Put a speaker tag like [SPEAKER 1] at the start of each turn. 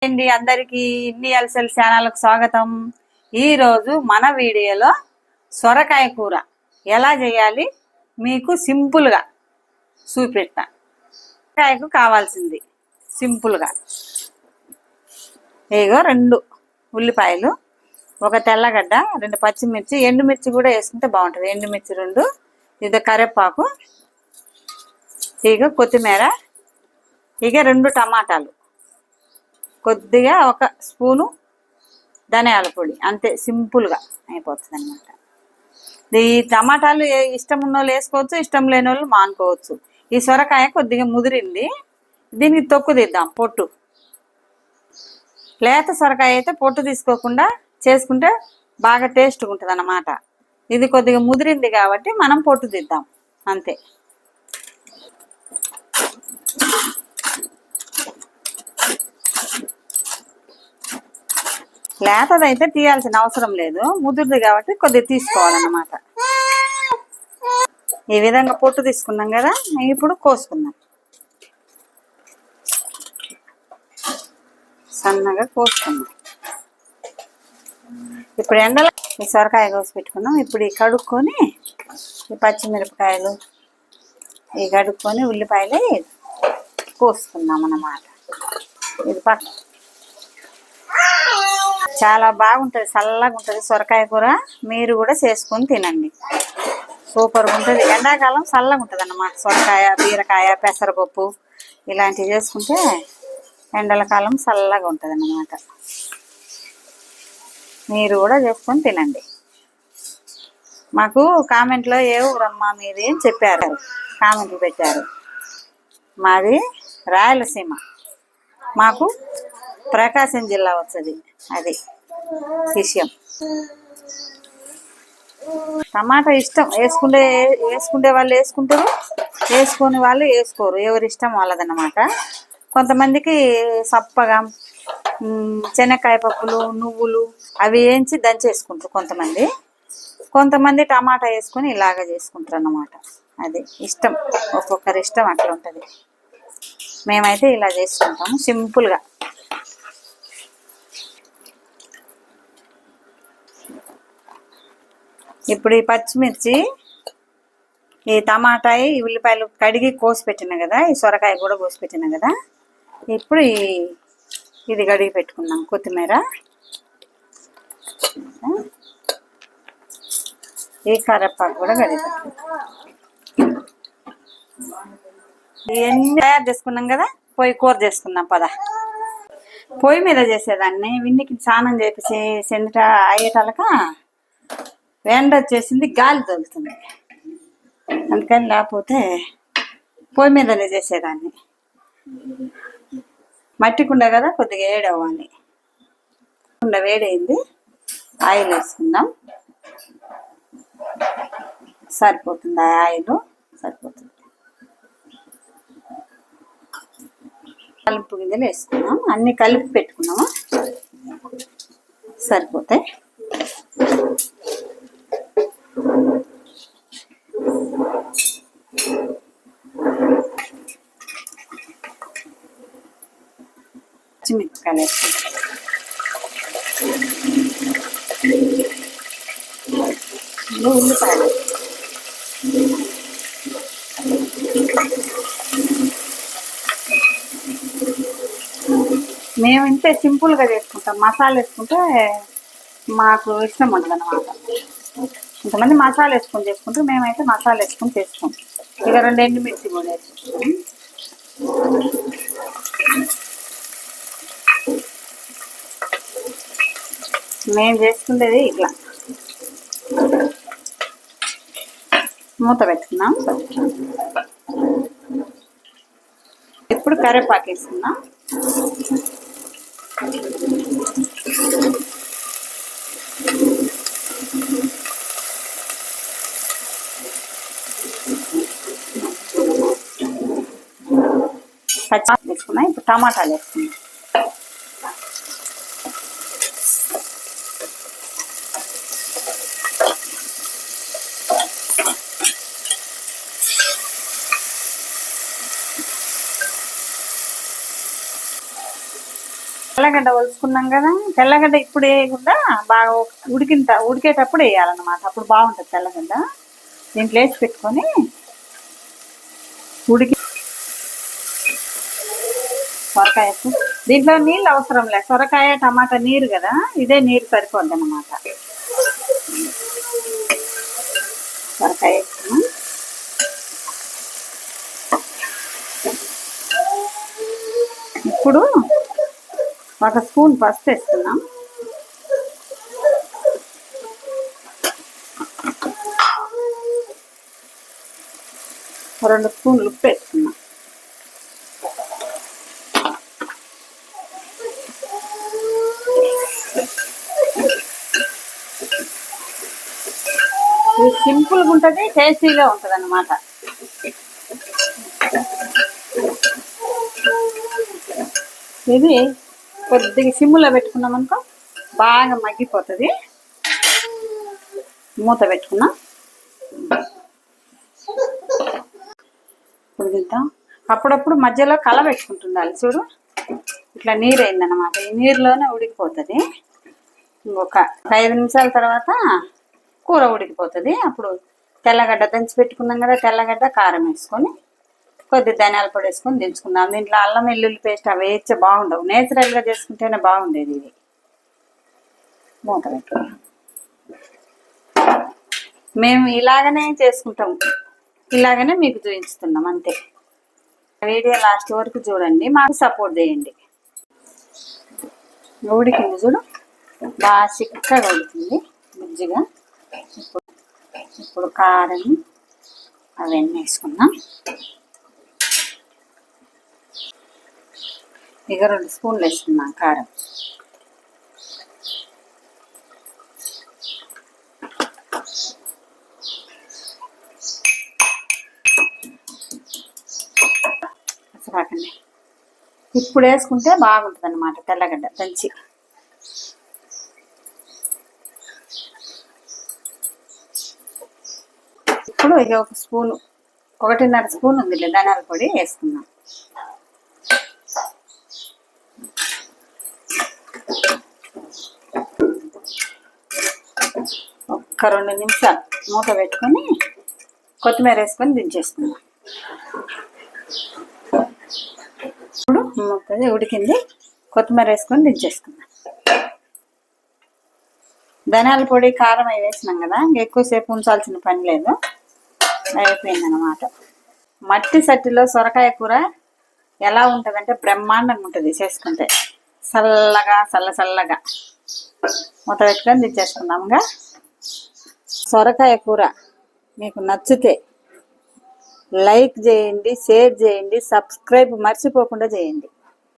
[SPEAKER 1] అండి అందరికీ ఇండియల్సెల్ ఛానల్కు స్వాగతం. ఈరోజు మన వీడియోలో సొరకాయ కూర ఎలా చేయాలి మీకు సింపుల్గా చూపెడతా. సొరకాయకు కావాల్సింది సింపుల్గా ఇగో 2 ఉల్లిపాయలు, ఒక తెల్లగడ్డ, 2 పచ్చిమిర్చి, ఎండుమిర్చి కూడా వేసుకుంటే బాగుంటుంది. ఎండుమిర్చి 2, ఇది కరివేపాకు, ఇక కొత్తిమీర, ఇక 2 టమాటాలు, కొద్దిగా 1 స్పూను ధనియాల పొడి, అంతే. సింపుల్గా అయిపోతుంది అనమాట. ఈ టమాటాలు ఇష్టం ఉన్న వాళ్ళు వేసుకోవచ్చు, ఇష్టం లేని వాళ్ళు మానుకోవచ్చు. ఈ సొరకాయ కొద్దిగా ముదిరింది, దీనికి తొక్కు తీద్దాం. పొట్టు లేత సొరకాయ అయితే పొట్టు తీసుకోకుండా చేసుకుంటే బాగా టేస్ట్గా ఉంటుంది అన్నమాట. ఇది కొద్దిగా ముదిరింది కాబట్టి మనం పొట్టు తీద్దాం, అంతే. లేతదైతే తీయాల్సిన అవసరం లేదు, ముదురుది కాబట్టి కొద్దిగా తీసుకోవాలన్నమాట. ఈ విధంగా పొట్టు తీసుకున్నాం కదా, ఇప్పుడు కోసుకుందాం. సన్నగా కోసుకుందాం. ఇప్పుడు ఎండలో ఈ సొరకాయ కోసి పెట్టుకున్నాం. ఇప్పుడు ఈ కడుక్కొని ఈ పచ్చిమిరపకాయలు ఈ కడుక్కొని ఉల్లిపాయలు కోసుకుందాం అన్నమాట. ఇది చాలా బాగుంటుంది, చల్లగా ఉంటుంది సొరకాయ కూర. మీరు కూడా చేసుకొని తినండి, సూపర్గా ఉంటుంది. ఎండాకాలం చల్లగా ఉంటుంది అన్నమాట. సొరకాయ, బీరకాయ, పెసరపప్పు ఇలాంటివి చేసుకుంటే ఎండల కాలం చల్లగా ఉంటుంది అన్నమాట. మీరు కూడా చేసుకొని తినండి. మాకు కామెంట్లో ఏ ఊరమ్మా మీది అని చెప్పారు, కామెంట్లు పెట్టారు. మాది రాయలసీమ, మాకు ప్రకాశం జిల్లా వస్తుంది. అది విషయం. టమాటా ఇష్టం, వేసుకుంటే వాళ్ళు వేసుకుంటారు, వేసుకొని వాళ్ళు వేసుకోరు. ఎవరి ఇష్టం వాళ్ళదన్నమాట. కొంతమందికి సప్పగా శనక్కాయ పప్పులు, నువ్వులు అవి వేయించి దంచేసుకుంటారు కొంతమంది టమాటా వేసుకొని ఇలాగ చేసుకుంటారు అన్నమాట. అది ఇష్టం, ఒక్కొక్కరి ఇష్టం అట్లా ఉంటుంది. మేమైతే ఇలా చేసుకుంటాము సింపుల్గా. ఇప్పుడు ఈ పచ్చిమిర్చి, ఈ టమాటా, ఈ ఉల్లిపాయలు కడిగి కోసి పెట్టినా కదా, ఈ సొరకాయ కూడా కోసి పెట్టినా కదా, ఇప్పుడు ఇది కడిగి పెట్టుకున్నాం. కొత్తిమీర, ఈ కరివేపాకు కూడా కడిగి పెట్టుకున్నాం. ఇవన్నీ తయారు చేసుకున్నాం కదా, కూర చేసుకుందాం పద. పొయ్యి మీద చేసేదాన్ని, విన్నికి స్నానం చేసి సెంట అయ్యేటలక ఎండ వచ్చేసింది, గాలి తగులుతుంది. అందుకని లేకపోతే పొయ్యి మీదనే చేసేదాన్ని. మట్టి కుండ కదా, కొద్దిగా వేడవ్వాలి. కుండ వేడైంది, ఆయిల్ వేసుకుందాం. సరిపోతుంది, ఆయిల్ సరిపోతుంది. కలుపు గింజలు వేసుకున్నాం, అన్ని కలిపి పెట్టుకున్నాము, సరిపోతాయి. పచ్చిమిరపకాయలు వేసుకుంటాం, ఉల్లిపాయలు, మేము ఇంతే సింపుల్గా చేసుకుంటాం. మసాలా వేసుకుంటే మాకు ఇష్టం ఉండదు అన్నమాట. కొంతమంది మసాలా వేసుకొని చేసుకుంటాం, మేమైతే మసాలా వేసుకొని చేసుకోం. ఇక 2 ఎండుమిర్చి కూడా వేసుకుంటాం. మేము చేసుకునేది ఇట్లా. మూత పెట్టుకున్నాం. ఇప్పుడు కరివేపాకు వేసుకున్నాం. పచ్చి వేసుకున్నాం. ఇప్పుడు టమాటాలు వేసుకున్నాం. తెల్లగడ్డ ఒలుచుకున్నాం కదా, తెల్లగడ్డ ఇప్పుడు వేయకుండా బాగా ఉడికేటప్పుడు వేయాలన్నమాట, అప్పుడు బాగుంటుంది తెల్లగడ్డ. దీంట్లో వేసి పెట్టుకొని ఉడికి సొరకాయ, దీంట్లో నీళ్ళు అవసరం లేదు, సొరకాయ టమాటా నీరు కదా, ఇదే నీరు సరిపోద్ది అన్నమాట. సొరకాయ వేసుకున్నాం. ఇప్పుడు 1 స్పూన్ పసుపు వేస్తున్నాం. ఒక 2 స్పూన్లు ఉప్పు వేస్తున్నాం. ఇది సింపుల్గా ఉంటుంది, టేస్టీగా ఉంటుంది అన్నమాట. ఇది కొద్దిగా సిమ్లో పెట్టుకున్నాం అనుకో బాగా మగ్గిపోతుంది. మూత పెట్టుకున్నాం. ఇప్పుడు తింటాం. అప్పుడప్పుడు మధ్యలో కల పెట్టుకుంటుండాలి చూడు, ఇట్లా నీరు అయిందన్నమాట. ఈ నీరులోనే ఉడికిపోతుంది. ఇంకొక 5 నిమిషాల తర్వాత కూర ఉడికిపోతుంది. అప్పుడు తెల్లగడ్డ దంచి పెట్టుకున్నాం కదా, తెల్లగడ్డ కారం వేసుకొని కొద్ది ధనియాల పొడి వేసుకొని దించుకుందాం. దీంట్లో అల్లం వెల్లుల్లి పేస్ట్ అవి వేస్తే బాగుండవు, నేచురల్గా చేసుకుంటేనే బాగుండేది. ఇది మూత పెట్టు. మేము ఇలాగనే చేసుకుంటాం, ఇలాగనే మీకు చూపిస్తున్నాం అంతే. వీడియో లాస్ట్ వరకు చూడండి, మాకు సపోర్ట్ చేయండి. ఉడికింది చూడు, బాగా చిక్కగా ఉడికింది గుజ్జిగా. ఇప్పుడు కారం అవన్నీ వేసుకున్నాం. ఇక 2 స్పూన్లు వేసుకున్నాం కారం. అసలు ఇప్పుడు వేసుకుంటే బాగుంటుంది అన్నమాట తెల్లగడ్డ దంచి. ఇప్పుడు ఇక 1 స్పూను, 1.5 స్పూన్ ఉంది ధనియాల పొడి వేసుకున్నాం. ఒక్క 2 నిమిషాలు మూత పెట్టుకొని కొత్తిమీర వేసుకొని దించేసుకున్నాం. ఇప్పుడు మొత్తం ఉడికింది, కొత్తిమీర వేసుకొని దించేసుకున్నాం. ధనియాల పొడి కారం అవి వేసినాం కదా, ఎక్కువసేపు ఉంచాల్సిన పని లేదు, అయిపోయిందన్నమాట. మట్టి సట్టిలో సొరకాయ కూర ఎలా ఉంటుందంటే బ్రహ్మాండంగా ఉంటుంది చేసుకుంటే, చల్లగా మూత పెట్టుకొని దించేసుకున్నాముగా. సొరకాయ కూర మీకు నచ్చితే లైక్ చేయండి, షేర్ చేయండి, సబ్స్క్రైబ్ మర్చిపోకుండా చేయండి.